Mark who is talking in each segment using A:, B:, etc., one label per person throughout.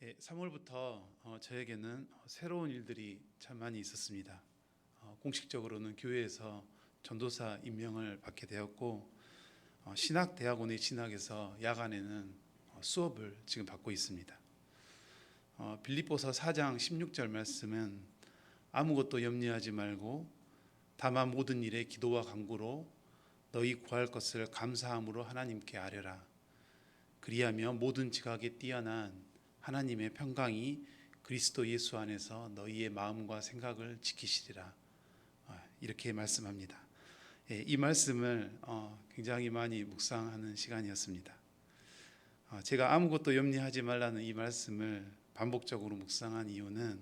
A: 3월부터 저에게는 새로운 일들이 참 많이 있었습니다. 공식적으로는 교회에서 전도사 임명을 받게 되었고, 신학대학원에 진학해서 야간에는 수업을 지금 받고 있습니다. 빌립보서 4장 16절 말씀은 아무것도 염려하지 말고 다만 모든 일에 기도와 간구로 너희 구할 것을 감사함으로 하나님께 아뢰라. 그리하면 모든 지각에 뛰어난 하나님의 평강이 그리스도 예수 안에서 너희의 마음과 생각을 지키시리라. 이렇게 말씀합니다. 이 말씀을 굉장히 많이 묵상하는 시간이었습니다. 제가 아무것도 염려하지 말라는 이 말씀을 반복적으로 묵상한 이유는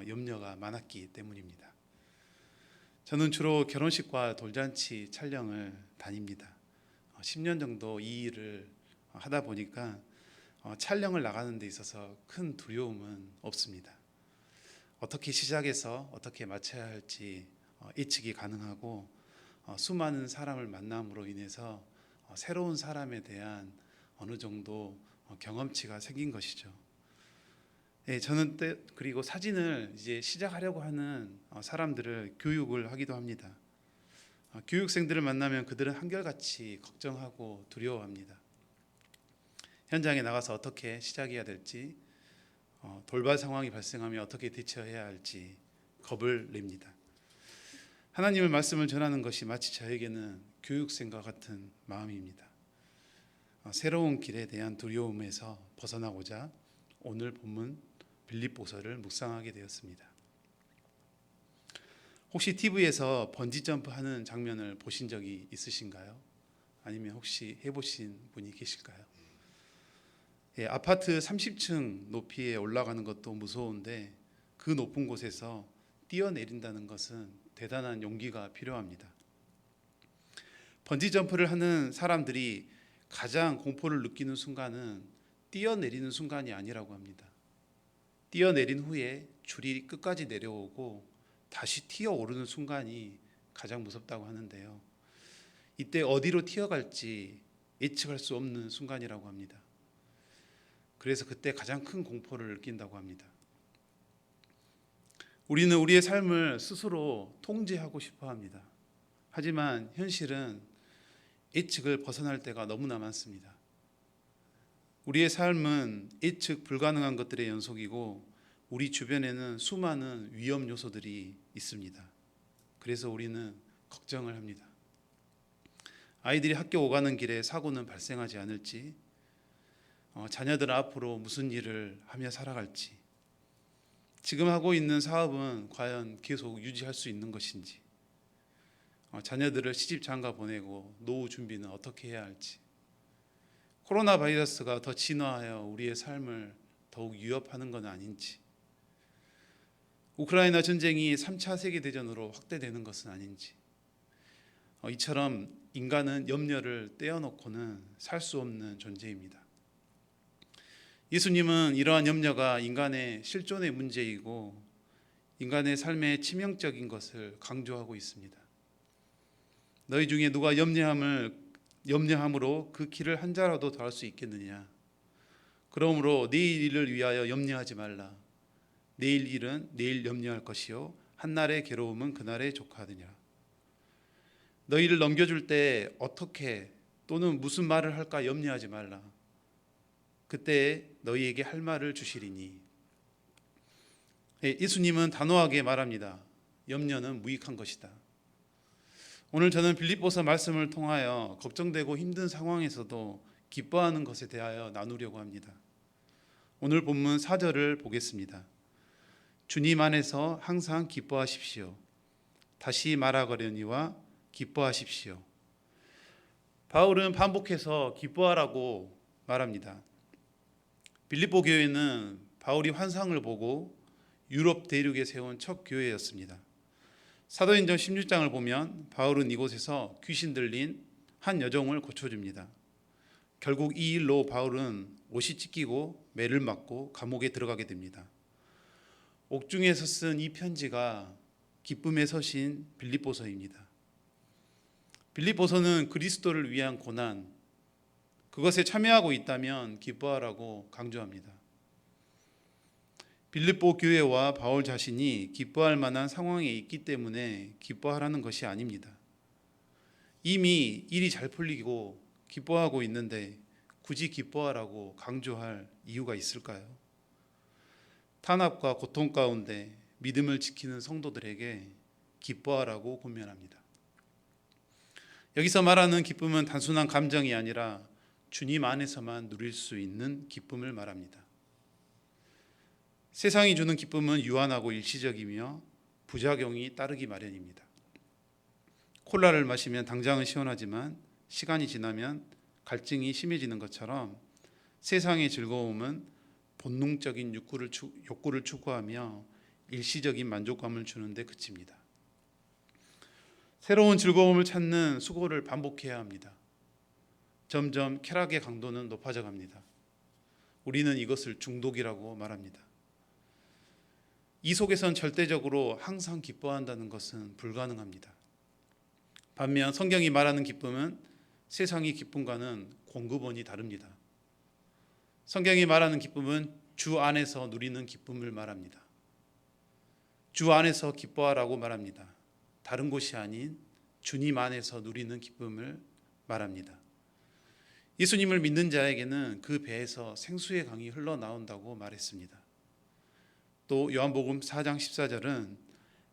A: 염려가 많았기 때문입니다. 저는 주로 결혼식과 돌잔치 촬영을 다닙니다. 10년 정도 이 일을 하다 보니까 촬영을 나가는 데 있어서 큰 두려움은 없습니다. 어떻게 시작해서 어떻게 마쳐야 할지 예측이 가능하고, 수많은 사람을 만남으로 인해서 새로운 사람에 대한 어느 정도 경험치가 생긴 것이죠. 저는 그리고 사진을 이제 시작하려고 하는 사람들을 교육을 하기도 합니다. 교육생들을 만나면 그들은 한결같이 걱정하고 두려워합니다. 현장에 나가서 어떻게 시작해야 될지, 돌발 상황이 발생하면 어떻게 대처해야 할지 겁을 냅니다. 하나님의 말씀을 전하는 것이 마치 저에게는 교육생과 같은 마음입니다. 새로운 길에 대한 두려움에서 벗어나고자 오늘 본문 빌립보서를 묵상하게 되었습니다. 혹시 TV에서 번지점프 하는 장면을 보신 적이 있으신가요? 아니면 혹시 해보신 분이 계실까요? 아파트 30층 높이에 올라가는 것도 무서운데 그 높은 곳에서 뛰어내린다는 것은 대단한 용기가 필요합니다. 번지점프를 하는 사람들이 가장 공포를 느끼는 순간은 뛰어내리는 순간이 아니라고 합니다. 뛰어내린 후에 줄이 끝까지 내려오고 다시 튀어오르는 순간이 가장 무섭다고 하는데요. 이때 어디로 튀어갈지 예측할 수 없는 순간이라고 합니다. 그래서 그때 가장 큰 공포를 느낀다고 합니다. 우리는 우리의 삶을 스스로 통제하고 싶어 합니다. 하지만 현실은 예측을 벗어날 때가 너무나 많습니다. 우리의 삶은 예측 불가능한 것들의 연속이고, 우리 주변에는 수많은 위험 요소들이 있습니다. 그래서 우리는 걱정을 합니다. 아이들이 학교 오가는 길에 사고는 발생하지 않을지, 자녀들은 앞으로 무슨 일을 하며 살아갈지, 지금 하고 있는 사업은 과연 계속 유지할 수 있는 것인지, 자녀들을 시집 장가 보내고 노후 준비는 어떻게 해야 할지, 코로나 바이러스가 더 진화하여 우리의 삶을 더욱 위협하는 건 아닌지, 우크라이나 전쟁이 3차 세계대전으로 확대되는 것은 아닌지, 이처럼 인간은 염려를 떼어놓고는 살 수 없는 존재입니다. 예수님은 이러한 염려가 인간의 실존의 문제이고 인간의 삶의 치명적인 것을 강조하고 있습니다. 너희 중에 누가 염려함으로 그 길을 한 자라도 더할 수 있겠느냐? 그러므로 내일 일을 위하여 염려하지 말라. 내일 일은 내일 염려할 것이요 한날의 괴로움은 그날의 족하느냐. 너희를 넘겨줄 때 어떻게 또는 무슨 말을 할까 염려하지 말라. 그때 너희에게 할 말을 주시리니. 예수님은 단호하게 말합니다. 염려는 무익한 것이다. 오늘 저는 빌립보서 말씀을 통하여 걱정되고 힘든 상황에서도 기뻐하는 것에 대하여 나누려고 합니다. 오늘 본문 4절을 보겠습니다. 주님 안에서 항상 기뻐하십시오. 다시 말하거려니와 기뻐하십시오. 바울은 반복해서 기뻐하라고 말합니다. 빌립보 교회는 바울이 환상을 보고 유럽 대륙에 세운 첫 교회였습니다. 사도행전 16장을 보면 바울은 이곳에서 귀신 들린 한 여종을 고쳐줍니다. 결국 이 일로 바울은 옷이 찢기고 매를 맞고 감옥에 들어가게 됩니다. 옥중에서 쓴 이 편지가 기쁨의 서신 빌립보서입니다. 빌립보서는 그리스도를 위한 고난, 그것에 참여하고 있다면 기뻐하라고 강조합니다. 빌립보 교회와 바울 자신이 기뻐할 만한 상황에 있기 때문에 기뻐하라는 것이 아닙니다. 이미 일이 잘 풀리고 기뻐하고 있는데 굳이 기뻐하라고 강조할 이유가 있을까요? 탄압과 고통 가운데 믿음을 지키는 성도들에게 기뻐하라고 권면합니다. 여기서 말하는 기쁨은 단순한 감정이 아니라 주님 안에서만 누릴 수 있는 기쁨을 말합니다. 세상이 주는 기쁨은 유한하고 일시적이며 부작용이 따르기 마련입니다. 콜라를 마시면 당장은 시원하지만 시간이 지나면 갈증이 심해지는 것처럼 세상의 즐거움은 본능적인 욕구를 추구하며 일시적인 만족감을 주는데 그칩니다. 새로운 즐거움을 찾는 수고를 반복해야 합니다. 점점 쾌락의 강도는 높아져 갑니다. 우리는 이것을 중독이라고 말합니다. 이 속에선 절대적으로 항상 기뻐한다는 것은 불가능합니다. 반면 성경이 말하는 기쁨은 세상의 기쁨과는 공급원이 다릅니다. 성경이 말하는 기쁨은 주 안에서 누리는 기쁨을 말합니다. 주 안에서 기뻐하라고 말합니다. 다른 곳이 아닌 주님 안에서 누리는 기쁨을 말합니다. 예수님을 믿는 자에게는 그 배에서 생수의 강이 흘러나온다고 말했습니다. 또 요한복음 4장 14절은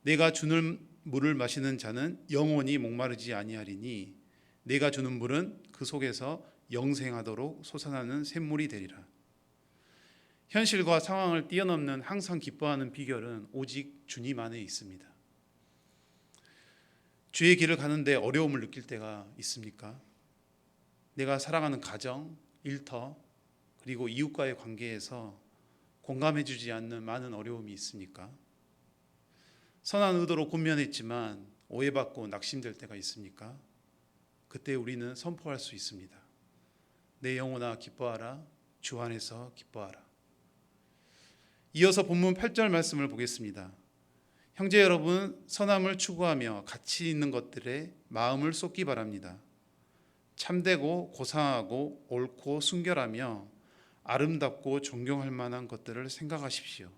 A: 내가 주는 물을 마시는 자는 영원히 목마르지 아니하리니 내가 주는 물은 그 속에서 영생하도록 솟아나는 샘물이 되리라. 현실과 상황을 뛰어넘는 항상 기뻐하는 비결은 오직 주님 안에 있습니다. 주의 길을 가는데 어려움을 느낄 때가 있습니까? 내가 살아가는 가정, 일터, 그리고 이웃과의 관계에서 공감해주지 않는 많은 어려움이 있습니까? 선한 의도로 권면했지만 오해받고 낙심될 때가 있습니까? 그때 우리는 선포할 수 있습니다. 내 영혼아 기뻐하라, 주 안에서 기뻐하라. 이어서 본문 8절 말씀을 보겠습니다. 형제 여러분, 선함을 추구하며 가치 있는 것들에 마음을 쏟기 바랍니다. 참되고 고상하고 옳고 순결하며 아름답고 존경할 만한 것들을 생각하십시오.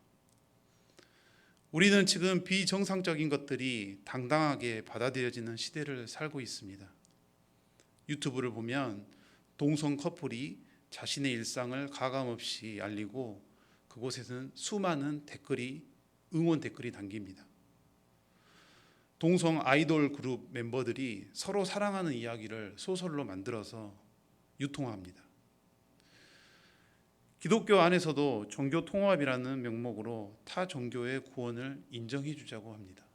A: 우리는 지금 비정상적인 것들이 당당하게 받아들여지는 시대를 살고 있습니다. 유튜브를 보면 동성 커플이 자신의 일상을 가감없이 알리고 그곳에는 수많은 응원 댓글이 담깁니다. 동성 아이돌 그룹 멤버들이 서로 사랑하는 이야기를 소설로 만들어서 유통합니다. 기독교 안에서도 종교 통합이라는 명목으로 타 종교의 구원을 인정해 주자고 합니다.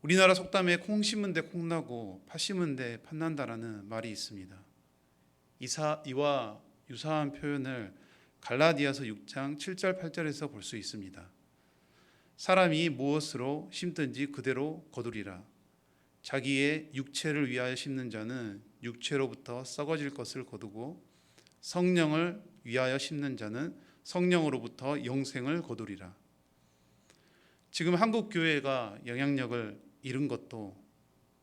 A: 우리나라 속담에 콩 심은 데 콩 나고 팥 심은 데 팥 난다라는 말이 있습니다. 이와 유사한 표현을 갈라디아서 6장 7절 8절에서 볼 수 있습니다. 사람이 무엇으로 심든지 그대로 거두리라. 자기의 육체를 위하여 심는 자는 육체로부터 썩어질 것을 거두고 성령을 위하여 심는 자는 성령으로부터 영생을 거두리라. 지금 한국 교회가 영향력을 잃은 것도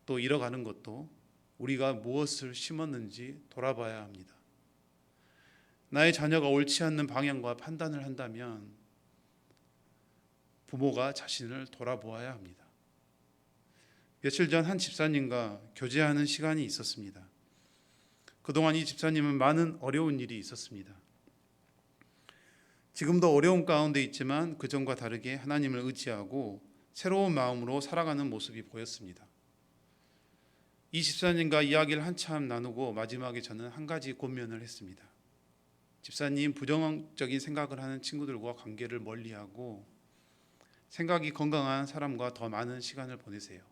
A: 또 잃어가는 것도 우리가 무엇을 심었는지 돌아봐야 합니다. 나의 자녀가 옳지 않는 방향과 판단을 한다면 부모가 자신을 돌아보아야 합니다. 며칠 전 한 집사님과 교제하는 시간이 있었습니다. 그동안 이 집사님은 많은 어려운 일이 있었습니다. 지금도 어려움 가운데 있지만 그전과 다르게 하나님을 의지하고 새로운 마음으로 살아가는 모습이 보였습니다. 이 집사님과 이야기를 한참 나누고 마지막에 저는 한 가지 권면을 했습니다. 집사님, 부정적인 생각을 하는 친구들과 관계를 멀리하고 생각이 건강한 사람과 더 많은 시간을 보내세요.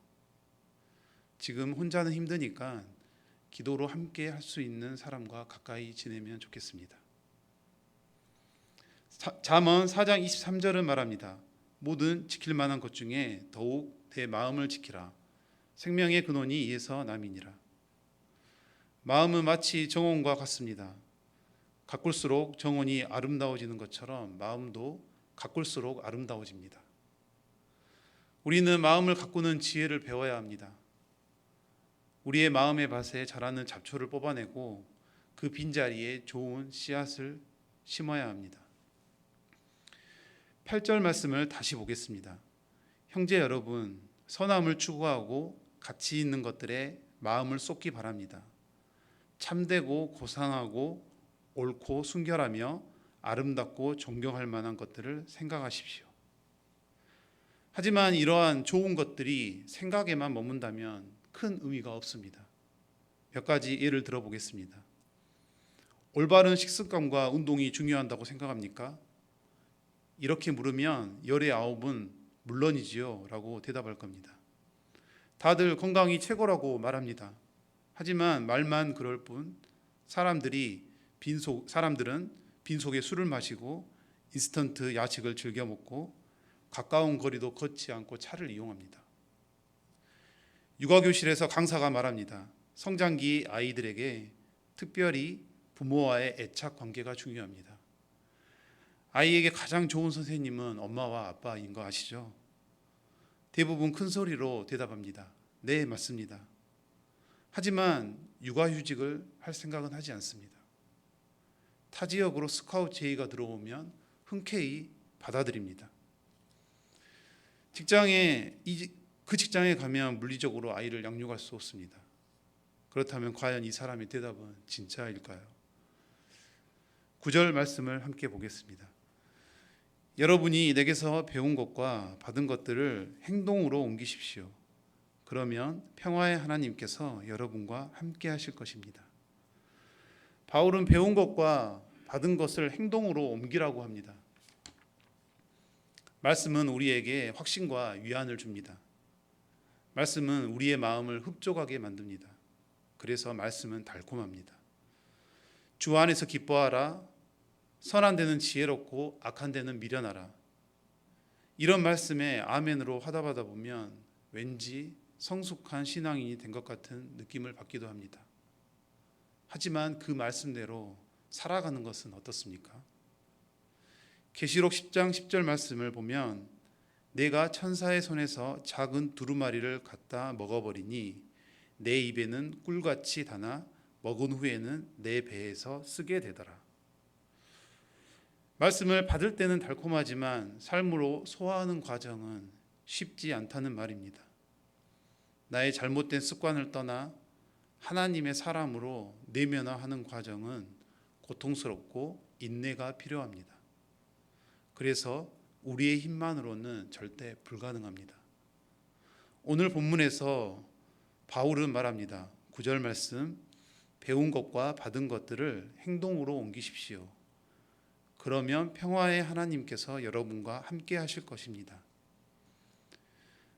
A: 지금 혼자는 힘드니까 기도로 함께 할 수 있는 사람과 가까이 지내면 좋겠습니다. 잠언 4장 23절은 말합니다. 모든 지킬 만한 것 중에 더욱 내 마음을 지키라. 생명의 근원이 이에서 남이니라. 마음은 마치 정원과 같습니다. 가꿀수록 정원이 아름다워지는 것처럼 마음도 가꿀수록 아름다워집니다. 우리는 마음을 가꾸는 지혜를 배워야 합니다. 우리의 마음의 밭에 자라는 잡초를 뽑아내고 그 빈자리에 좋은 씨앗을 심어야 합니다. 8절 말씀을 다시 보겠습니다. 형제 여러분, 선함을 추구하고 가치 있는 것들에 마음을 쏟기 바랍니다. 참되고 고상하고 옳고 순결하며 아름답고 존경할 만한 것들을 생각하십시오. 하지만 이러한 좋은 것들이 생각에만 머문다면 큰 의미가 없습니다. 몇 가지 예를 들어보겠습니다. 올바른 식습관과 운동이 중요하다고 생각합니까? 이렇게 물으면 열의 9은 물론이지요 라고 대답할 겁니다. 다들 건강이 최고라고 말합니다. 하지만 말만 그럴 뿐 사람들은 빈속에 술을 마시고 인스턴트 야식을 즐겨 먹고 가까운 거리도 걷지 않고 차를 이용합니다. 육아교실에서 강사가 말합니다. 성장기 아이들에게 특별히 부모와의 애착 관계가 중요합니다. 아이에게 가장 좋은 선생님은 엄마와 아빠인 거 아시죠? 대부분 큰 소리로 대답합니다. 네, 맞습니다. 하지만 육아휴직을 할 생각은 하지 않습니다. 타 지역으로 스카우트 제의가 들어오면 흔쾌히 받아들입니다. 그 직장에 가면 물리적으로 아이를 양육할 수 없습니다. 그렇다면 과연 이 사람의 대답은 진짜일까요? 9절 말씀을 함께 보겠습니다. 여러분이 내게서 배운 것과 받은 것들을 행동으로 옮기십시오. 그러면 평화의 하나님께서 여러분과 함께 하실 것입니다. 바울은 배운 것과 받은 것을 행동으로 옮기라고 합니다. 말씀은 우리에게 확신과 위안을 줍니다. 말씀은 우리의 마음을 흡족하게 만듭니다. 그래서 말씀은 달콤합니다. 주 안에서 기뻐하라. 선한 데는 지혜롭고 악한 데는 미련하라. 이런 말씀에 아멘으로 화답하다 보면 왠지 성숙한 신앙인이 된 것 같은 느낌을 받기도 합니다. 하지만 그 말씀대로 살아가는 것은 어떻습니까? 계시록 10장 10절 말씀을 보면 내가 천사의 손에서 작은 두루마리를 갖다 먹어버리니 내 입에는 꿀같이 다나 먹은 후에는 내 배에서 쓰게 되더라. 말씀을 받을 때는 달콤하지만 삶으로 소화하는 과정은 쉽지 않다는 말입니다. 나의 잘못된 습관을 떠나 하나님의 사람으로 내면화하는 과정은 고통스럽고 인내가 필요합니다. 그래서 우리의 힘만으로는 절대 불가능합니다. 오늘 본문에서 바울은 말합니다. 9절 말씀, 배운 것과 받은 것들을 행동으로 옮기십시오. 그러면 평화의 하나님께서 여러분과 함께 하실 것입니다.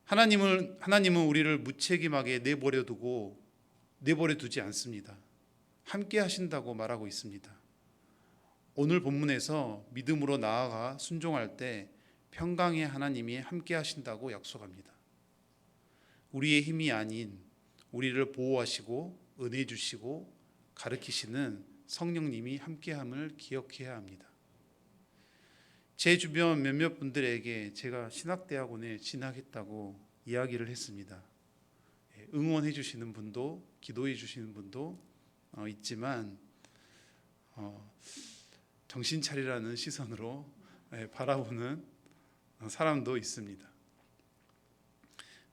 A: 하나님은 우리를 무책임하게 내버려 두지 않습니다. 함께 하신다고 말하고 있습니다. 오늘 본문에서 믿음으로 나아가 순종할 때 평강의 하나님이 함께 하신다고 약속합니다. 우리의 힘이 아닌 우리를 보호하시고 은혜 주시고 가르치시는 성령님이 함께함을 기억해야 합니다. 제 주변 몇몇 분들에게 제가 신학대학원에 진학했다고 이야기를 했습니다. 응원해 주시는 분도 기도해 주시는 분도 있지만 정신 차리라는 시선으로 바라보는 사람도 있습니다.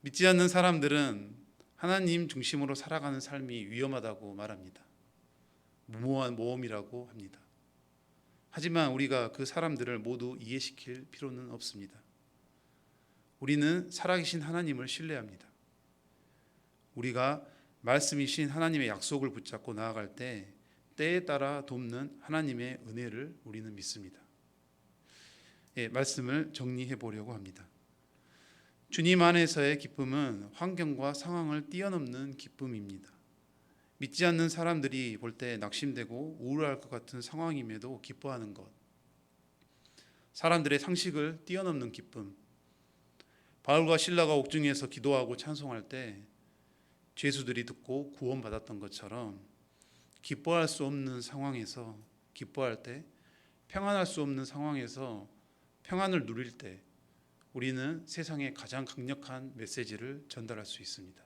A: 믿지 않는 사람들은 하나님 중심으로 살아가는 삶이 위험하다고 말합니다. 무모한 모험이라고 합니다. 하지만 우리가 그 사람들을 모두 이해시킬 필요는 없습니다. 우리는 살아계신 하나님을 신뢰합니다. 우리가 말씀이신 하나님의 약속을 붙잡고 나아갈 때 때에 따라 돕는 하나님의 은혜를 우리는 믿습니다. 말씀을 정리해 보려고 합니다. 주님 안에서의 기쁨은 환경과 상황을 뛰어넘는 기쁨입니다. 믿지 않는 사람들이 볼 때 낙심되고 우울할 것 같은 상황임에도 기뻐하는 것, 사람들의 상식을 뛰어넘는 기쁨. 바울과 실라가 옥중에서 기도하고 찬송할 때 죄수들이 듣고 구원받았던 것처럼 기뻐할 수 없는 상황에서 기뻐할 때, 평안할 수 없는 상황에서 평안을 누릴 때 우리는 세상에 가장 강력한 메시지를 전달할 수 있습니다.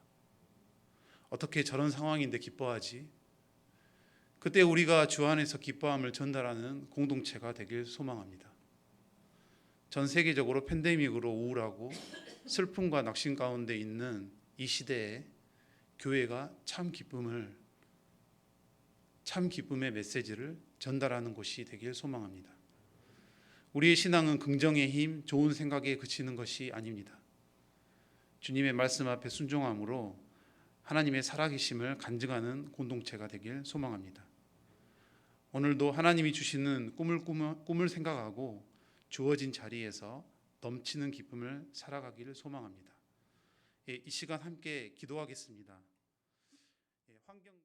A: 어떻게 저런 상황인데 기뻐하지? 그때 우리가 주 안에서 기뻐함을 전달하는 공동체가 되길 소망합니다. 전 세계적으로 팬데믹으로 우울하고 슬픔과 낙심 가운데 있는 이 시대에 교회가 참 기쁨의 메시지를 전달하는 곳이 되길 소망합니다. 우리의 신앙은 긍정의 힘, 좋은 생각에 그치는 것이 아닙니다. 주님의 말씀 앞에 순종함으로 하나님의 살아계심을 간증하는 공동체가 되길 소망합니다. 오늘도 하나님이 주시는 꿈을 생각하고 주어진 자리에서 넘치는 기쁨을 살아가기를 소망합니다. 이 시간 함께 기도하겠습니다. 환경과